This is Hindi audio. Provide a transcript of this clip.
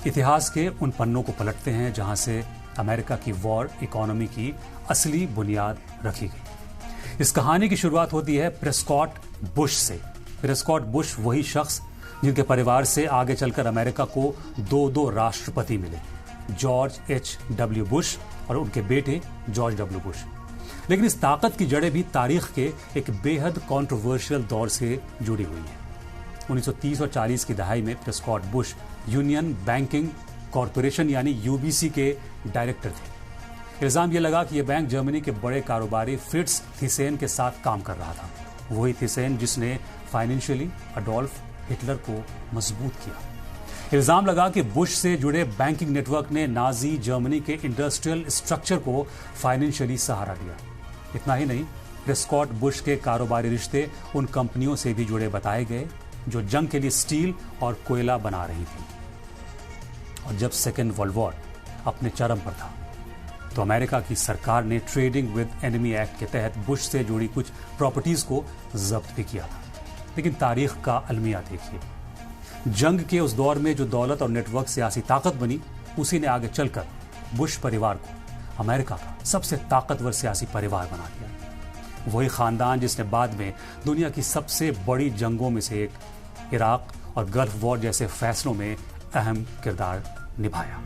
इतिहास के उन पन्नों को पलटते हैं जहां से अमेरिका की वॉर इकोनॉमी की असली बुनियाद रखी गई। इस कहानी की शुरुआत होती है प्रेस्कॉट बुश से। प्रेस्कॉट बुश वही शख्स जिनके परिवार से आगे चलकर अमेरिका को दो राष्ट्रपति मिले, जॉर्ज H.W. बुश और उनके बेटे जॉर्ज W. बुश। लेकिन इस ताकत की जड़ें भी तारीख के एक बेहद कंट्रोवर्शियल दौर से जुड़ी हुई हैं। 1930 और 40 की दहाई में Prescott Bush union banking corporation यानी यूबीसी के डायरेक्टर थे। इल्जाम यह लगा कि यह बैंक जर्मनी के बड़े कारोबारी फ्रिट्ज थीसेन के साथ काम कर रहा था। वही थीसेन जिसने फाइनेंशियली अडोल्फ हिटलर को मजबूत किया। इल्जाम लगा कि बुश से जुड़े बैंकिंग नेटवर्क ने नाजी जर्मनी के इंडस्ट्रियल स्ट्रक्चर को फाइनेंशियली सहारा दिया। इतना ही नहीं, प्रेस्कॉट बुश के कारोबारी रिश्ते उन कंपनियों से भी जुड़े बताए गए जो जंग के लिए स्टील और कोयला बना रही थी। और जब सेकेंड वर्ल्ड वॉर अपने चरम पर था तो अमेरिका की सरकार ने ट्रेडिंग विद एनिमी एक्ट के तहत बुश से जुड़ी कुछ प्रॉपर्टीज को जब्त भी किया था। लेकिन तारीख का अलमिया देखिए, जंग के उस दौर में जो दौलत और नेटवर्क सियासी ताकत बनी, उसी ने आगे चलकर बुश परिवार को अमेरिका का सबसे ताकतवर सियासी परिवार बना दिया। वही खानदान जिसने बाद में दुनिया की सबसे बड़ी जंगों में से एक इराक और गल्फ वॉर जैसे फैसलों में अहम किरदार निभाया।